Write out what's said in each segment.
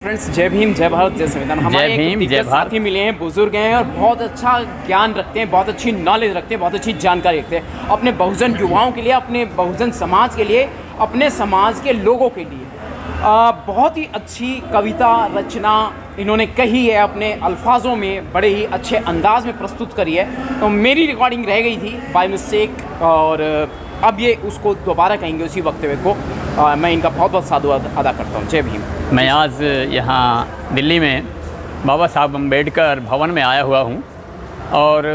Friends, जय भीम, जय भारत, जय संविधान। हमारे एक दिग्गज साथी मिले हैं, बुजुर्ग हैं और बहुत अच्छा ज्ञान रखते हैं, बहुत अच्छी नॉलेज रखते हैं, बहुत अच्छी जानकारी रखते हैं अपने बहुजन युवाओं के लिए, अपने बहुजन समाज के लिए, अपने समाज के लोगों के लिए। बहुत ही अच्छी कविता रचना इन्होंने कही है, अपने अल्फाजों में बड़े ही अच्छे अंदाज में प्रस्तुत करी है। तो मेरी रिकॉर्डिंग रह गई थी बाय मिस्टेक और अब ये उसको दोबारा कहेंगे उसी वक्तव्य को। मैं इनका बहुत बहुत साधुवाद अदा करता हूँ। जय भीम। मैं आज यहाँ दिल्ली में बाबा साहब अम्बेडकर भवन में आया हुआ हूँ और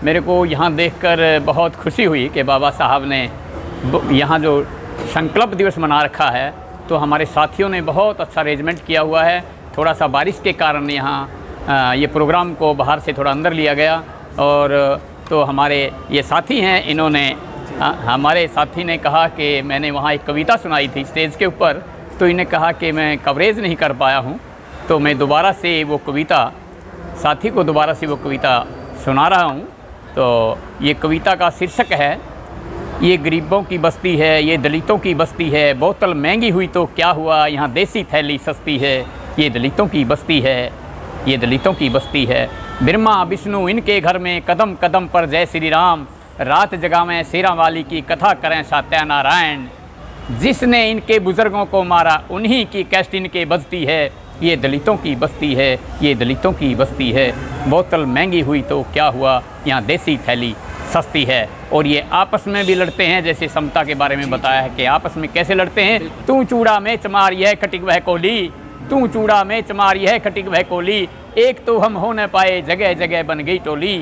मेरे को यहाँ देखकर बहुत खुशी हुई कि बाबा साहब ने यहाँ जो संकल्प दिवस मना रखा है, तो हमारे साथियों ने बहुत अच्छा अरेंजमेंट किया हुआ है। थोड़ा सा बारिश के कारण यहाँ ये प्रोग्राम को बाहर से थोड़ा अंदर लिया गया और तो हमारे ये साथी हैं, इन्होंने हमारे साथी ने कहा कि मैंने वहाँ एक कविता सुनाई थी स्टेज के ऊपर, तो इन्हें कहा कि मैं कवरेज नहीं कर पाया हूँ, तो मैं दोबारा से वो कविता साथी को दोबारा से वो कविता सुना रहा हूँ। तो ये कविता का शीर्षक है, ये गरीबों की बस्ती है, ये दलितों की बस्ती है, बोतल महंगी हुई तो क्या हुआ, यहाँ देसी थैली सस्ती है, ये दलितों की बस्ती है, ये दलितों की बस्ती है। ब्रह्मा विष्णु इनके घर में, कदम कदम पर जय श्री राम, रात जगावें शेरा वाली की कथा करें सत्यनारायण, जिसने इनके बुज़ुर्गों को मारा उन्हीं की कैस्ट इनके बजती है, ये दलितों की बस्ती है, ये दलितों की बस्ती है। बोतल महंगी हुई तो क्या हुआ, यहाँ देसी थैली सस्ती है। और ये आपस में भी लड़ते हैं, जैसे समता के बारे में बताया है कि आपस में कैसे लड़ते हैं। तू चूड़ा में चमार यह खटिक वह कोली, तू चूड़ा में चमार यह खटिक वह कोली, एक तो हम हो न पाए जगह जगह बन गई टोली।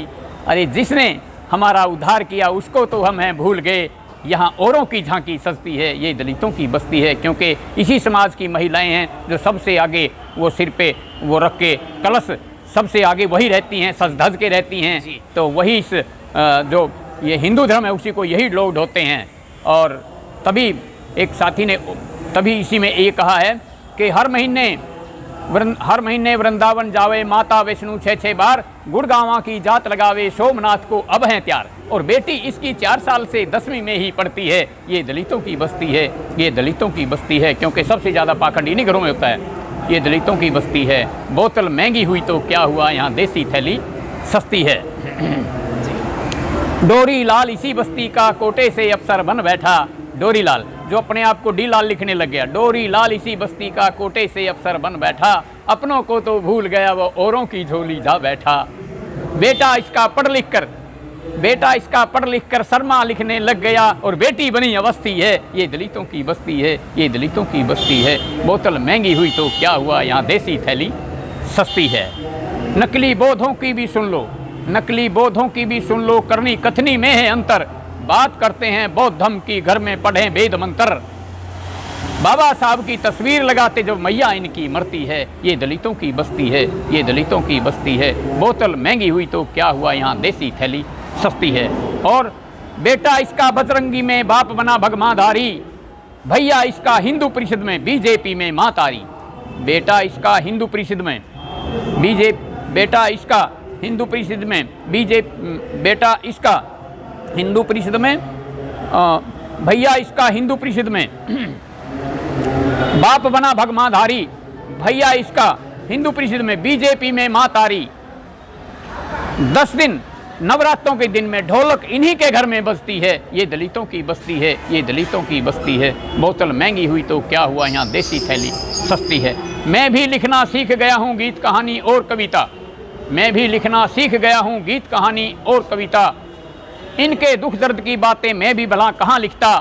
अरे जिसने हमारा उद्धार किया उसको तो हम हैं भूल गए, यहाँ औरों की झांकी सजती है, ये दलितों की बस्ती है। क्योंकि इसी समाज की महिलाएं हैं जो सबसे आगे वो सिर पे वो रख के कलश सबसे आगे वही रहती हैं, सज धज के रहती हैं। तो वही इस जो ये हिंदू धर्म है उसी को यही लोग ढोते हैं। और तभी एक साथी ने तभी इसी में ये कहा है कि हर महीने वृंदावन जावे माता वैष्णु 6-6 बार, गुड़गांवा की जात लगावे सोमनाथ को अब हैं त्यार, और बेटी इसकी 4 साल से 10वीं में ही पढ़ती है, ये दलितों की बस्ती है, ये दलितों की बस्ती है। क्योंकि सबसे ज़्यादा पाखंड इन्हीं घरों में होता है। ये दलितों की बस्ती है, बोतल महंगी हुई तो क्या हुआ, यहाँ देसी थैली सस्ती है। डोरी लाल इसी बस्ती का कोटे से अफसर बन बैठा, डोरी लाल जो अपने आप को डी लाल लिखने लग गया, डोरी लाल इसी बस्ती का कोटे से अफसर बन बैठा, अपनों को तो भूल गया वो औरों की झोली जा बैठा। बेटा इसका पढ़ लिख कर शर्मा लिखने लग गया, और बेटी बनी अवस्थी है, ये दलितों की बस्ती है, ये दलितों की बस्ती है। बोतल महंगी हुई तो क्या हुआ, यहाँ देसी थैली सस्ती है। नकली बोधों की भी सुन लो, नकली बोधों की भी सुन लो, करनी कथनी में है अंतर, बात करते हैं बौद्ध धर्म की घर में पढ़ें वेद मंत्र। बाबा साहब की तस्वीर लगाते जब मैया इनकी मरती है, ये दलितों की बस्ती है, ये दलितों की बस्ती है। बोतल महंगी हुई तो क्या हुआ, यहाँ देसी थैली सस्ती है। और बेटा इसका बजरंगी में बाप बना भगमाधारी, भैया इसका हिंदू परिषद में बीजेपी में मां तारी। बेटा इसका हिंदू परिषद में बेटा इसका हिंदू परिषद में बेटा इसका हिंदू परिषद में भैया इसका हिंदू परिषद में बाप बना भगमाधारी, भैया इसका हिंदू परिषद में बीजेपी में मां तारी। 10 दिन नवरात्रों के दिन में ढोलक इन्हीं के घर में बजती है, ये दलितों की बस्ती है, ये दलितों की बस्ती है। बोतल महंगी हुई तो क्या हुआ, यहाँ देसी थैली सस्ती है। मैं भी लिखना सीख गया हूँ गीत कहानी और कविता, मैं भी लिखना सीख गया हूँ गीत कहानी और कविता, इनके दुख दर्द की बातें मैं भी भला कहाँ लिखता,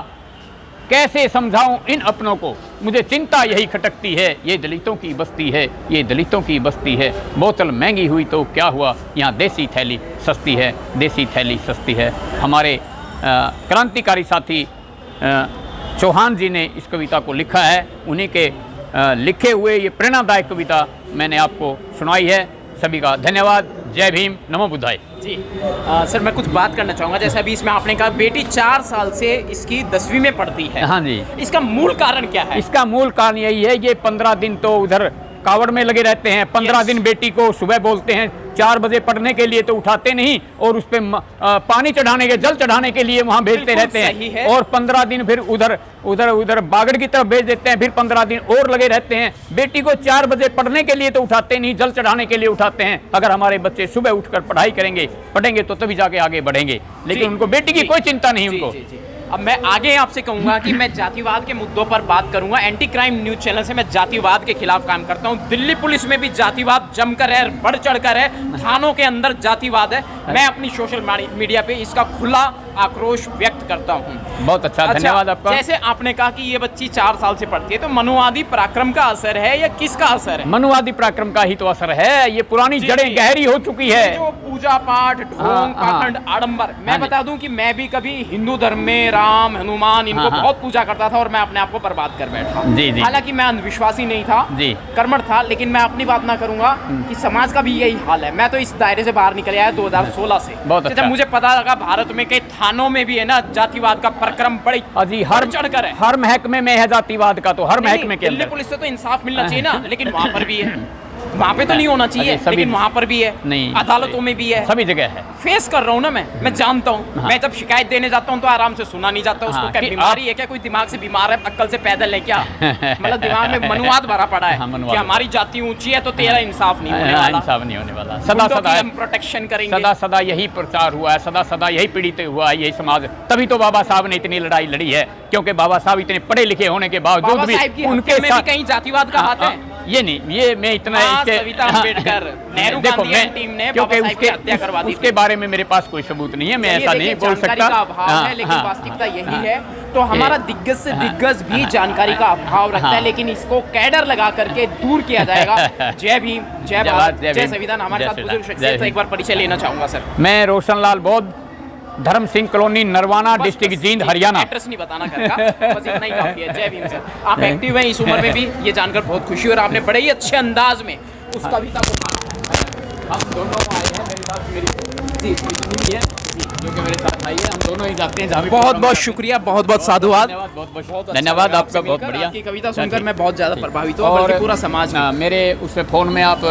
कैसे समझाऊं इन अपनों को, मुझे चिंता यही खटकती है, ये दलितों की बस्ती है, ये दलितों की बस्ती है। बोतल महंगी हुई तो क्या हुआ, यहाँ देसी थैली सस्ती है, देसी थैली सस्ती है। हमारे क्रांतिकारी साथी चौहान जी ने इस कविता को लिखा है, उन्हीं के लिखे हुए ये प्रेरणादायक कविता मैंने आपको सुनाई है। सभी का धन्यवाद। जय भीम, नमो बुद्धाय। जी सर, मैं कुछ बात करना चाहूँगा। जैसे अभी इसमें आपने कहा बेटी 4 साल से इसकी 10वीं में पढ़ती है। हाँ जी। इसका मूल कारण क्या है? इसका मूल कारण यही है, ये 15 दिन तो उधर कावड़ में लगे रहते हैं, 15 दिन बेटी को सुबह बोलते हैं 4 बजे पढ़ने के लिए तो उठाते नहीं, और उस पर पानी चढ़ाने के, जल चढ़ाने के लिए वहाँ भेजते रहते हैं, और 15 दिन फिर उधर बागड़ की तरफ भेज देते हैं, फिर 15 दिन और लगे रहते हैं। बेटी को 4 बजे पढ़ने के लिए तो उठाते नहीं, जल चढ़ाने के लिए उठाते हैं। अगर हमारे बच्चे सुबह उठकर पढ़ाई करेंगे, पढ़ेंगे तो तभी जाके आगे बढ़ेंगे, लेकिन उनको बेटी की कोई चिंता नहीं उनको। अब मैं आगे आपसे कहूंगा कि मैं जातिवाद के मुद्दों पर बात करूंगा। एंटी क्राइम न्यूज चैनल से मैं जातिवाद के खिलाफ काम करता हूं। दिल्ली पुलिस में भी जातिवाद जमकर है, बढ़ चढ़कर है, थानों के अंदर जातिवाद है। मैं अपनी सोशल मीडिया पे इसका खुला आक्रोश व्यक्त करता हूं। बहुत अच्छा, धन्यवाद आपका। जैसे आपने कहा कि ये बच्ची 4 साल से पढ़ती है, तो मनुवादी पराक्रम का असर है या किसका असर है? मनुवादी पराक्रम का ही तो असर है। ये पुरानी जड़ें गहरी हो चुकी है। जो पूजा पाठ, ढोंग पाखंड, आडंबर, मैं बता दूं कि मैं भी कभी हिंदू धर्म में राम, हनुमान, इनको बहुत पूजा करता था और मैं अपने आप को बर्बाद कर बैठा। हालांकि मैं अंधविश्वासी नहीं था, कर्मठ था, लेकिन मैं अपनी बात ना करूंगा कि समाज का भी यही हाल है। मैं तो इस दायरे से बाहर निकल आया 2016 से। बहुत अच्छा। जब मुझे पता लगा भारत में कई थानों में भी है ना जातिवाद का प्रक्रम बड़ी हर चढ़कर है। हर महकमे में है जातिवाद का, तो हर महकमे के अंदर। दिल्ली पुलिस से तो इंसाफ मिलना चाहिए ना, लेकिन वहाँ पर भी है। वहाँ पे तो नहीं होना चाहिए, लेकिन वहाँ पर भी है, नहीं, अदालतों में भी है, सभी जगह है। फेस कर रहा हूँ ना मैं जानता हूँ। मैं जब शिकायत देने जाता हूँ तो आराम से सुना नहीं जाता। उसको क्या बीमारी है क्या? कोई दिमाग से बीमार है, अक्ल से पैदल है क्या? मतलब दिमाग में मनुवाद भरा पड़ा है कि हमारी जाति ऊंची है तो तेरा इंसाफ नहीं होने वाला। इंसाफ नहीं होने वाला। सदा सदा हम प्रोटेक्शन करेंगे। सदा सदा यही प्रचार हुआ है, सदा सदा यही पीड़ित हुआ है यही समाज। तभी तो बाबा साहब ने इतनी लड़ाई लड़ी है, क्योंकि बाबा साहब इतने पढ़े लिखे होने के बावजूद भी उनके साथ कहीं जातिवाद का हाथ है। ये नहीं, ये मैं इतना नेहरू गांधी टीम ने क्योंकि उसके बारे में मेरे पास कोई सबूत नहीं है, मैं ऐसा नहीं बोल सकता। लेकिन वास्तविकता यही है। तो हमारा दिग्गज से दिग्गज भी जानकारी का अभाव रखता है, लेकिन इसको कैडर लगा करके दूर किया जाएगा। जय भीम, जय भारत, जय संविधान। हमारे साथ बुजुर्ग शख्सियत से एक बार परिचय लेना चाहूंगा सर। मैं रोशन लाल बौद्ध, धर्म Singh colony, Narwana district, Jind, Haryana. Address नहीं बताना घर का, बस इतना ही काफी है। जय भीम सर। आप एक्टिव हैं इस उम्र में भी, ये जानकर बहुत खुशी और आपने बड़े ही अच्छे अंदाज में उस कविता को पढ़ा। हम दोनों आए हैं, मेरे साथ मेरी है जो कि मेरे साथ आई है, हम दोनों ही जाते हैं। बहुत बहुत शुक्रिया, बहुत बहुत साधुवाद, धन्यवाद आपका, बहुत बढ़िया। आपकी कविता सुनकर मैं बहुत ज्यादा प्रभावित हुआ, बल्कि पूरा समाज। मेरे उस फोन में आप